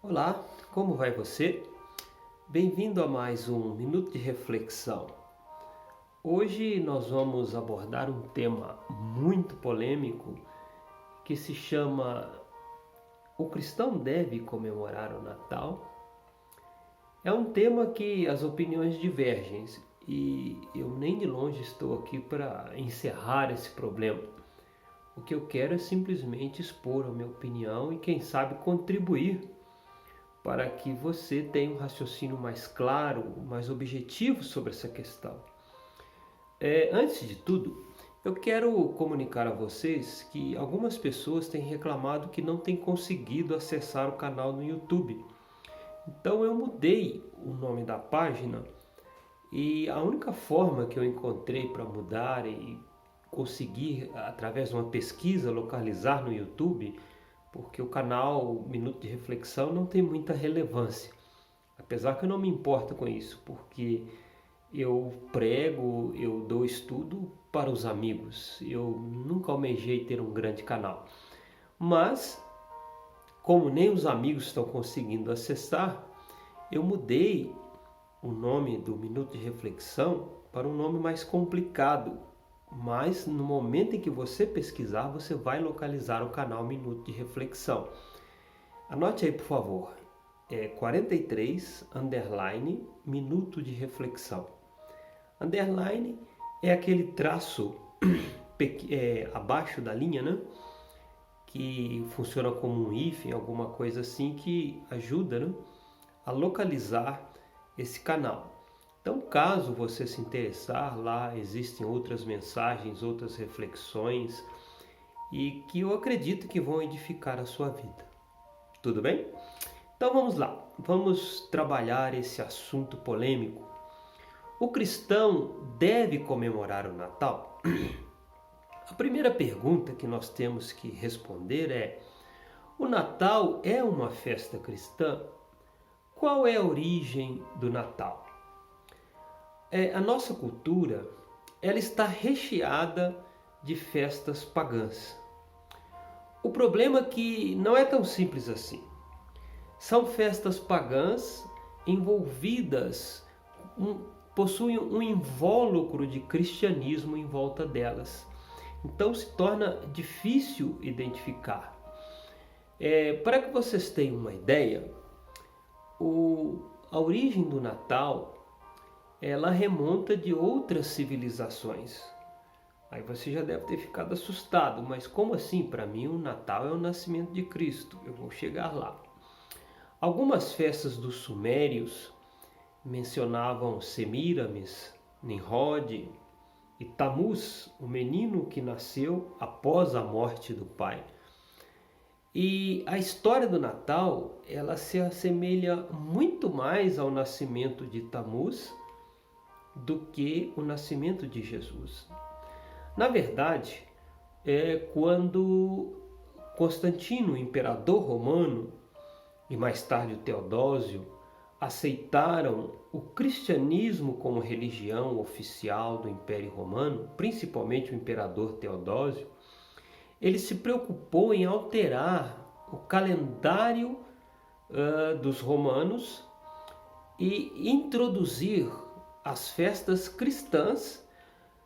Olá, como vai você? Bem-vindo a mais um Minuto de Reflexão. Hoje nós vamos abordar um tema muito polêmico que se chama O cristão deve comemorar o Natal? É um tema que as opiniões divergem e eu nem de longe estou aqui para encerrar esse problema. O que eu quero é simplesmente expor a minha opinião e quem sabe contribuir para que você tenha um raciocínio mais claro, mais objetivo sobre essa questão. Antes de tudo, eu quero comunicar a vocês que algumas pessoas têm reclamado que não têm conseguido acessar o canal no YouTube. Então eu mudei o nome da página e a única forma que eu encontrei para mudar e conseguir, através de uma pesquisa, localizar no YouTube, porque o canal Minuto de Reflexão não tem muita relevância. Apesar que eu não me importo com isso, porque eu prego, eu dou estudo para os amigos. Eu nunca almejei ter um grande canal. Mas, como nem os amigos estão conseguindo acessar, eu mudei o nome do Minuto de Reflexão para um nome mais complicado. Mas no momento em que você pesquisar, você vai localizar o canal Minuto de Reflexão. Anote aí, por favor, 43 underline Minuto de Reflexão. Underline é aquele traço abaixo da linha, né? Que funciona como um hífen, alguma coisa assim, que ajuda, né, a localizar esse canal. Então, caso você se interessar, lá existem outras mensagens, outras reflexões e que eu acredito que vão edificar a sua vida. Tudo bem? Então vamos lá, vamos trabalhar esse assunto polêmico. O cristão deve comemorar o Natal? A primeira pergunta que nós temos que responder é: o Natal é uma festa cristã? Qual é a origem do Natal? A nossa cultura, ela está recheada de festas pagãs. O problema é que não é tão simples assim. São festas pagãs envolvidas, possuem um invólucro de cristianismo em volta delas. Então se torna difícil identificar. Para que vocês tenham uma ideia, a origem do Natal ela remonta de outras civilizações. Aí você já deve ter ficado assustado, mas como assim? Para mim o Natal é o nascimento de Cristo. Eu vou chegar lá. Algumas festas dos sumérios mencionavam Semíramis, Nimrod e Tamuz, o menino que nasceu após a morte do pai. E a história do Natal, ela se assemelha muito mais ao nascimento de Tamuz do que o nascimento de Jesus. Na verdade, quando Constantino, imperador romano, e mais tarde o Teodósio, aceitaram o cristianismo como religião oficial do Império Romano, principalmente o imperador Teodósio, ele se preocupou em alterar o calendário dos romanos e introduzir as festas cristãs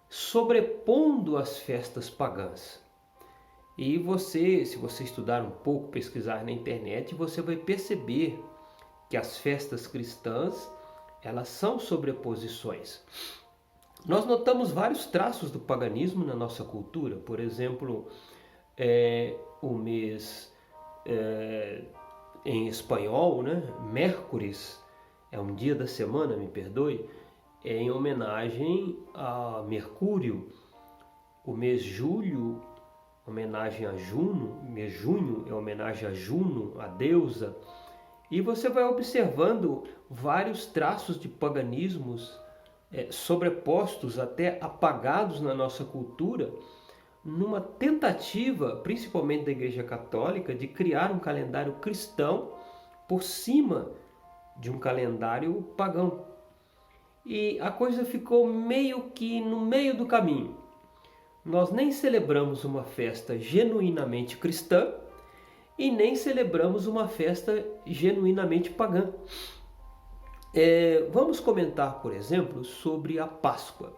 sobrepondo as festas pagãs. E você, se você estudar um pouco, pesquisar na internet, você vai perceber que as festas cristãs, elas são sobreposições. Nós notamos vários traços do paganismo na nossa cultura. Por exemplo, o mês em espanhol, né? Mércores, é um dia da semana, me perdoe, é em homenagem a Mercúrio. O mês julho, homenagem a Juno. O mês junho é homenagem a Juno, a deusa. E você vai observando vários traços de paganismos sobrepostos, até apagados na nossa cultura, numa tentativa, principalmente da Igreja Católica, de criar um calendário cristão por cima de um calendário pagão. E a coisa ficou meio que no meio do caminho. Nós nem celebramos uma festa genuinamente cristã e nem celebramos uma festa genuinamente pagã. Vamos comentar, por exemplo, sobre a Páscoa.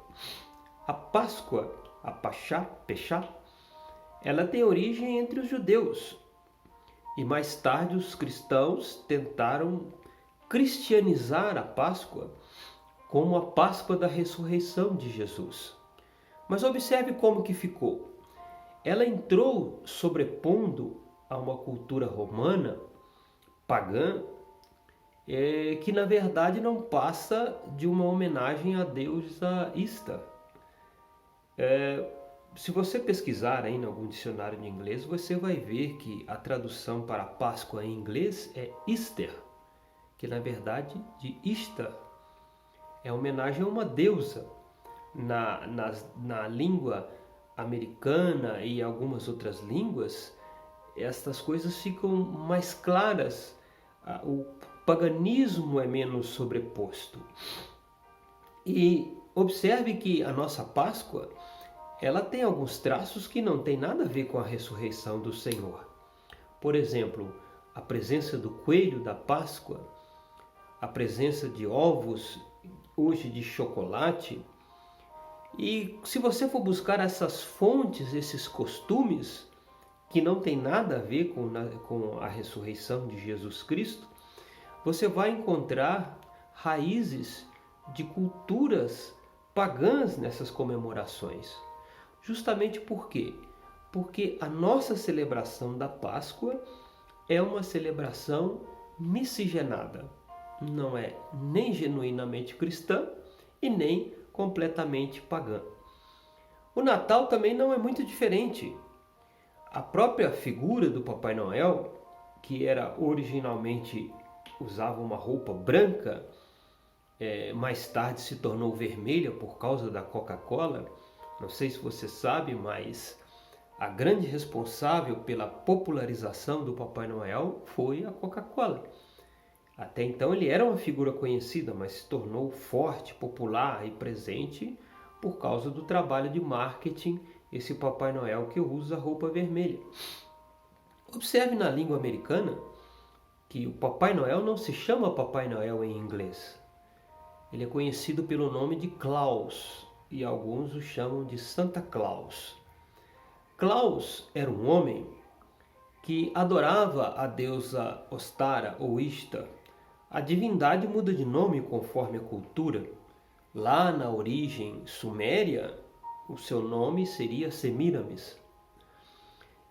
A Páscoa, a Peshá, ela tem origem entre os judeus. E mais tarde os cristãos tentaram cristianizar a Páscoa como a Páscoa da ressurreição de Jesus. Mas observe como que ficou. Ela entrou sobrepondo a uma cultura romana, pagã, que na verdade não passa de uma homenagem à deusa Ista. Se você pesquisar aí em algum dicionário de inglês, você vai ver que a tradução para Páscoa em inglês é Easter, que na verdade de Ishtar é homenagem a uma deusa. Na língua americana e algumas outras línguas, estas coisas ficam mais claras, o paganismo é menos sobreposto. E observe que a nossa Páscoa, ela tem alguns traços que não tem nada a ver com a ressurreição do Senhor. Por exemplo, a presença do coelho da Páscoa, a presença de ovos, hoje de chocolate. E se você for buscar essas fontes, esses costumes, que não tem nada a ver com a ressurreição de Jesus Cristo, você vai encontrar raízes de culturas pagãs nessas comemorações. Justamente por quê? Porque a nossa celebração da Páscoa é uma celebração miscigenada. Não é nem genuinamente cristã e nem completamente pagã. O Natal também não é muito diferente. A própria figura do Papai Noel, que era originalmente usava uma roupa branca, mais tarde se tornou vermelha por causa da Coca-Cola. Não sei se você sabe, mas a grande responsável pela popularização do Papai Noel foi a Coca-Cola. Até então ele era uma figura conhecida, mas se tornou forte, popular e presente por causa do trabalho de marketing, esse Papai Noel que usa roupa vermelha. Observe na língua americana que o Papai Noel não se chama Papai Noel em inglês. Ele é conhecido pelo nome de Claus e alguns o chamam de Santa Claus. Claus era um homem que adorava a deusa Ostara ou Ishtar. A divindade muda de nome conforme a cultura. Lá na origem suméria, o seu nome seria Semiramis.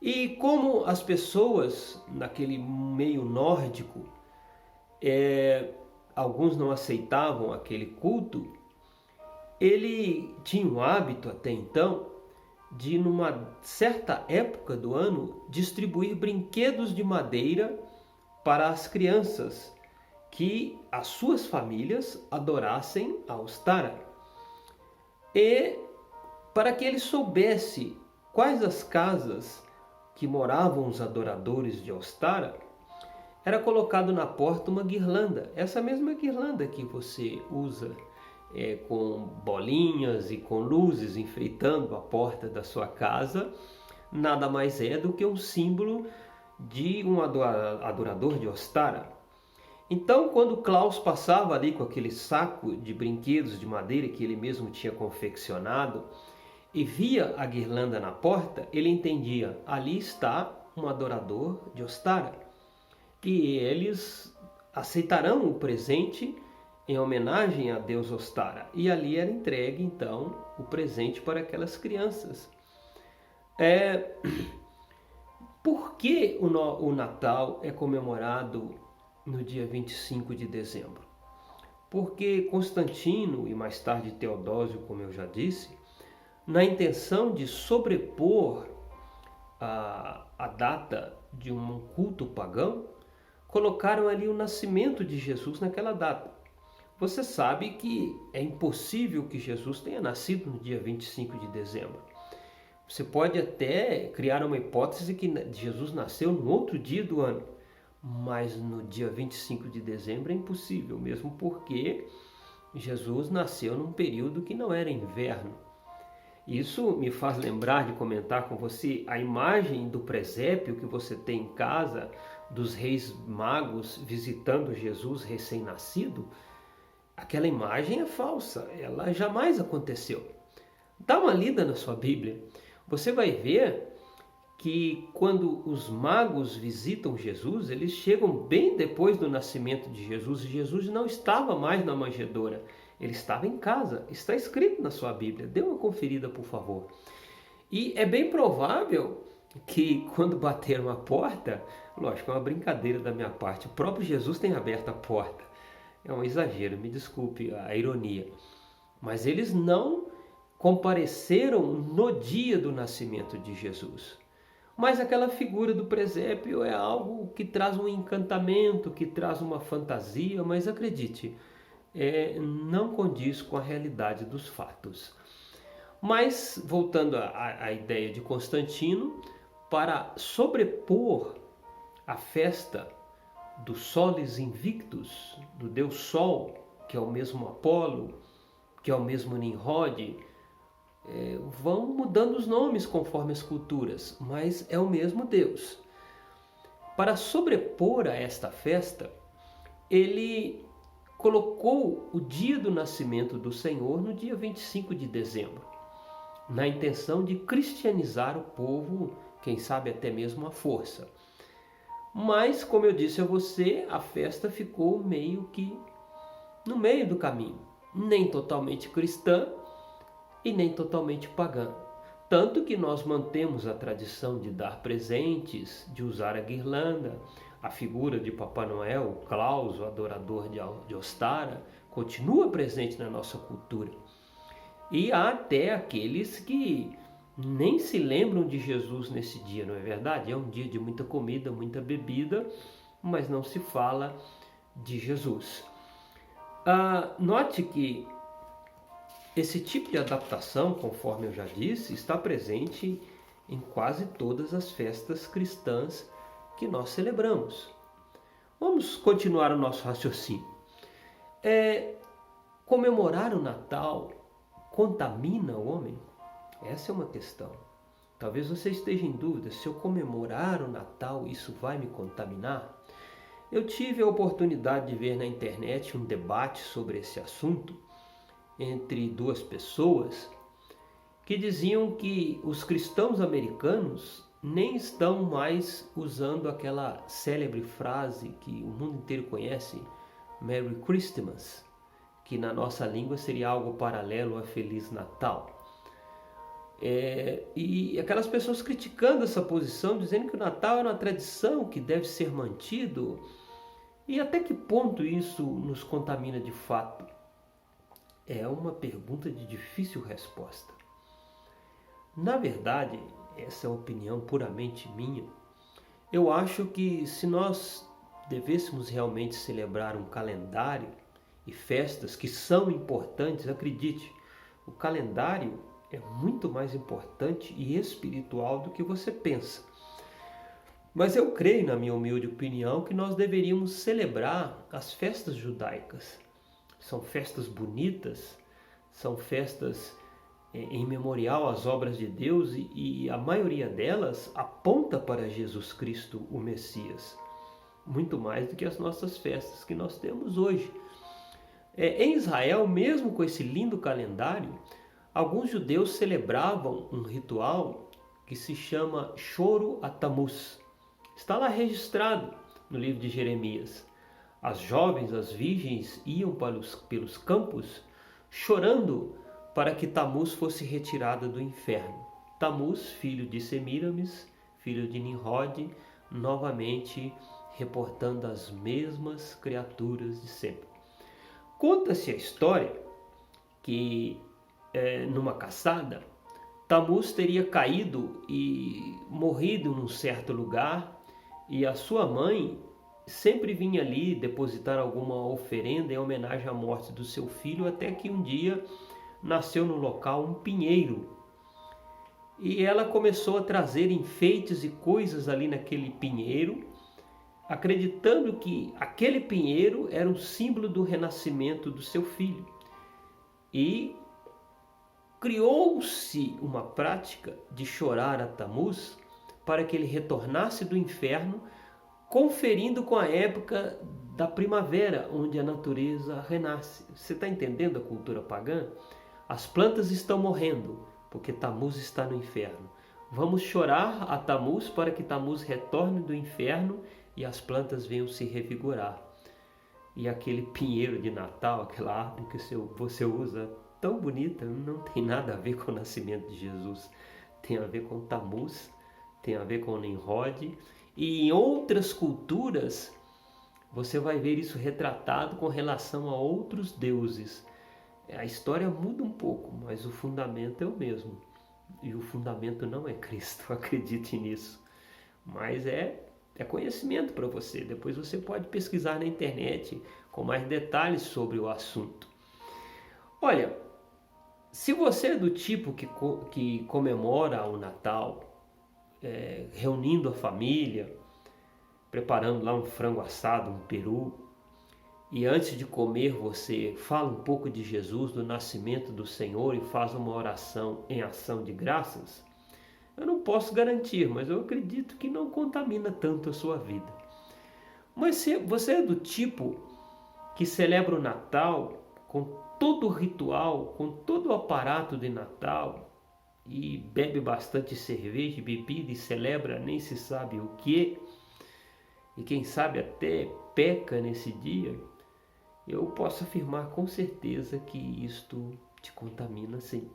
E como as pessoas naquele meio nórdico, alguns não aceitavam aquele culto, ele tinha o hábito até então de, numa certa época do ano, distribuir brinquedos de madeira para as crianças que as suas famílias adorassem a Ostara. E para que ele soubesse quais as casas que moravam os adoradores de Ostara, era colocado na porta uma guirlanda, essa mesma guirlanda que você usa com bolinhas e com luzes enfeitando a porta da sua casa, nada mais é do que um símbolo de um adorador de Ostara. Então, quando Klaus passava ali com aquele saco de brinquedos de madeira que ele mesmo tinha confeccionado e via a guirlanda na porta, ele entendia, ali está um adorador de Ostara. E eles aceitarão o presente em homenagem a Deus Ostara. E ali era entregue, então, o presente para aquelas crianças. Por que o Natal é comemorado no dia 25 de dezembro? Porque Constantino e mais tarde Teodósio, como eu já disse, na intenção de sobrepor a data de um culto pagão, colocaram ali o nascimento de Jesus naquela data. Você sabe que é impossível que Jesus tenha nascido no dia 25 de dezembro. Você pode até criar uma hipótese que Jesus nasceu no outro dia do ano, mas no dia 25 de dezembro é impossível, mesmo porque Jesus nasceu num período que não era inverno. Isso me faz lembrar de comentar com você a imagem do presépio que você tem em casa, dos reis magos visitando Jesus recém-nascido. Aquela imagem é falsa, ela jamais aconteceu. Dá uma lida na sua Bíblia, você vai ver que quando os magos visitam Jesus, eles chegam bem depois do nascimento de Jesus, e Jesus não estava mais na manjedoura, ele estava em casa. Está escrito na sua Bíblia, dê uma conferida, por favor. E é bem provável que quando bateram a porta, lógico, é uma brincadeira da minha parte, o próprio Jesus tem aberto a porta. É um exagero, me desculpe a ironia. Mas eles não compareceram no dia do nascimento de Jesus. Mas aquela figura do presépio é algo que traz um encantamento, que traz uma fantasia, mas acredite, não condiz com a realidade dos fatos. Mas, voltando à ideia de Constantino, para sobrepor a festa do Solis Invictus, do Deus Sol, que é o mesmo Apolo, que é o mesmo Nimrod, vão mudando os nomes conforme as culturas, mas é o mesmo Deus. Para sobrepor a esta festa, ele colocou o dia do nascimento do Senhor no dia 25 de dezembro, na intenção de cristianizar o povo, quem sabe até mesmo à força. Mas, como eu disse a você, a festa ficou meio que no meio do caminho, nem totalmente cristã e nem totalmente pagã. Tanto que nós mantemos a tradição de dar presentes, de usar a guirlanda, a figura de Papai Noel, o Claus, o adorador de Ostara, continua presente na nossa cultura. E há até aqueles que nem se lembram de Jesus nesse dia, não é verdade? É um dia de muita comida, muita bebida, mas não se fala de Jesus. Note que esse tipo de adaptação, conforme eu já disse, está presente em quase todas as festas cristãs que nós celebramos. Vamos continuar o nosso raciocínio. Comemorar o Natal contamina o homem? Essa é uma questão. Talvez você esteja em dúvida, se eu comemorar o Natal, isso vai me contaminar? Eu tive a oportunidade de ver na internet um debate sobre esse assunto entre duas pessoas que diziam que os cristãos americanos nem estão mais usando aquela célebre frase que o mundo inteiro conhece, Merry Christmas, que na nossa língua seria algo paralelo a Feliz Natal. E aquelas pessoas criticando essa posição, dizendo que o Natal é uma tradição que deve ser mantido. E até que ponto isso nos contamina de fato? É uma pergunta de difícil resposta. Na verdade, essa é uma opinião puramente minha. Eu acho que se nós devêssemos realmente celebrar um calendário e festas que são importantes, acredite, o calendário é muito mais importante e espiritual do que você pensa. Mas eu creio, na minha humilde opinião, que nós deveríamos celebrar as festas judaicas. São festas bonitas, são festas em memorial às obras de Deus e a maioria delas aponta para Jesus Cristo, o Messias. Muito mais do que as nossas festas que nós temos hoje. Em Israel, mesmo com esse lindo calendário, alguns judeus celebravam um ritual que se chama Choro a Tamuz. Está lá registrado no livro de Jeremias. As jovens, as virgens, iam pelos campos chorando para que Tamuz fosse retirada do inferno. Tamuz, filho de Semíramis, filho de Nimrod, novamente reportando as mesmas criaturas de sempre. Conta-se a história que numa caçada, Tamuz teria caído e morrido num certo lugar, e a sua mãe sempre vinha ali depositar alguma oferenda em homenagem à morte do seu filho, até que um dia nasceu no local um pinheiro. E ela começou a trazer enfeites e coisas ali naquele pinheiro, acreditando que aquele pinheiro era um símbolo do renascimento do seu filho. E criou-se uma prática de chorar a Tammuz para que ele retornasse do inferno, conferindo com a época da primavera, onde a natureza renasce. Você está entendendo a cultura pagã? As plantas estão morrendo, porque Tammuz está no inferno. Vamos chorar a Tammuz para que Tammuz retorne do inferno e as plantas venham se revigorar. E aquele pinheiro de Natal, aquela árvore que você usa, tão bonita, não tem nada a ver com o nascimento de Jesus. Tem a ver com Tammuz, tem a ver com Nimrod. E em outras culturas, você vai ver isso retratado com relação a outros deuses. A história muda um pouco, mas o fundamento é o mesmo. E o fundamento não é Cristo, acredite nisso. Mas é conhecimento para você. Depois você pode pesquisar na internet com mais detalhes sobre o assunto. Olha, se você é do tipo que comemora o Natal, reunindo a família, preparando lá um frango assado, um peru, e antes de comer você fala um pouco de Jesus, do nascimento do Senhor e faz uma oração em ação de graças, eu não posso garantir, mas eu acredito que não contamina tanto a sua vida. Mas se você é do tipo que celebra o Natal com todo o ritual, com todo o aparato de Natal, e bebe bastante cerveja, bebida e celebra nem se sabe o que, e quem sabe até peca nesse dia, eu posso afirmar com certeza que isto te contamina sim,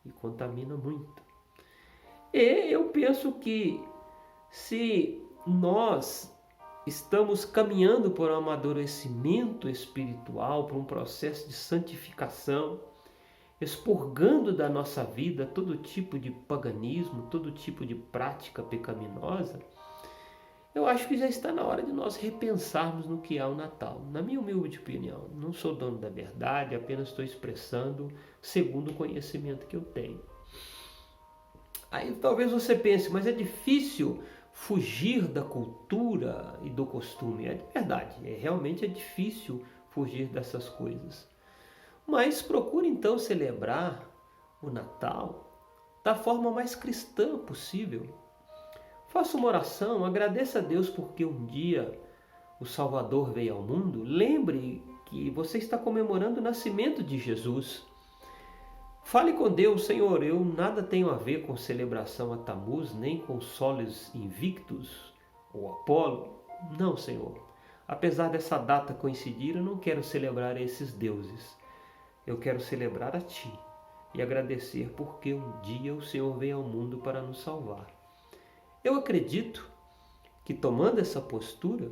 e contamina muito. E eu penso que se nós estamos caminhando por um amadurecimento espiritual, por um processo de santificação, expurgando da nossa vida todo tipo de paganismo, todo tipo de prática pecaminosa, eu acho que já está na hora de nós repensarmos no que é o Natal. Na minha humilde opinião, não sou dono da verdade, apenas estou expressando segundo o conhecimento que eu tenho. Aí talvez você pense, mas é difícil fugir da cultura e do costume. É verdade, realmente é difícil fugir dessas coisas. Mas procure então celebrar o Natal da forma mais cristã possível. Faça uma oração, agradeça a Deus porque um dia o Salvador veio ao mundo. Lembre que você está comemorando o nascimento de Jesus. Fale com Deus, Senhor, eu nada tenho a ver com celebração a Tammuz, nem com Soles Invictus ou Apolo. Não, Senhor. Apesar dessa data coincidir, eu não quero celebrar esses deuses. Eu quero celebrar a Ti e agradecer porque um dia o Senhor veio ao mundo para nos salvar. Eu acredito que tomando essa postura,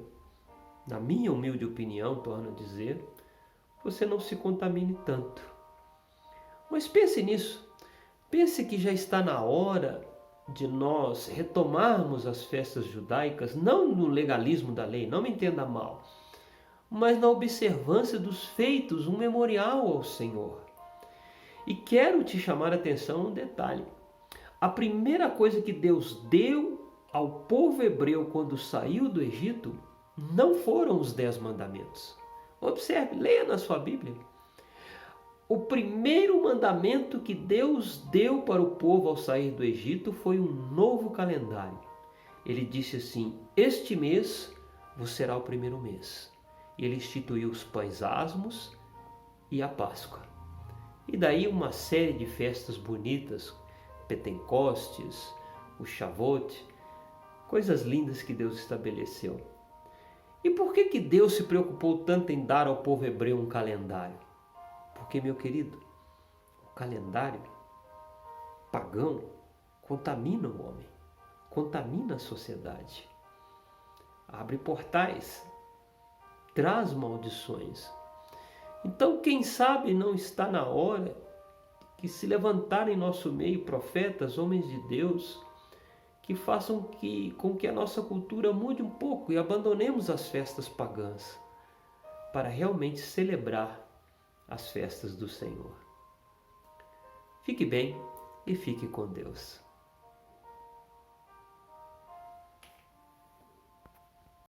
na minha humilde opinião, torno a dizer, você não se contamine tanto. Mas pense nisso. Pense que já está na hora de nós retomarmos as festas judaicas, não no legalismo da lei, não me entenda mal, mas na observância dos feitos, um memorial ao Senhor. E quero te chamar a atenção um detalhe. A primeira coisa que Deus deu ao povo hebreu quando saiu do Egito não foram os 10 mandamentos. Observe, leia na sua Bíblia. O primeiro mandamento que Deus deu para o povo ao sair do Egito foi um novo calendário. Ele disse assim: este mês vos será o primeiro mês. E ele instituiu os pães asmos e a Páscoa. E daí uma série de festas bonitas, Pentecostes, o Shavuot, coisas lindas que Deus estabeleceu. E por que Deus se preocupou tanto em dar ao povo hebreu um calendário? Porque, meu querido, o calendário pagão contamina o homem, contamina a sociedade, abre portais, traz maldições. Então, quem sabe não está na hora que se levantarem em nosso meio profetas, homens de Deus, que façam com que a nossa cultura mude um pouco e abandonemos as festas pagãs para realmente celebrar as festas do Senhor. Fique bem e fique com Deus.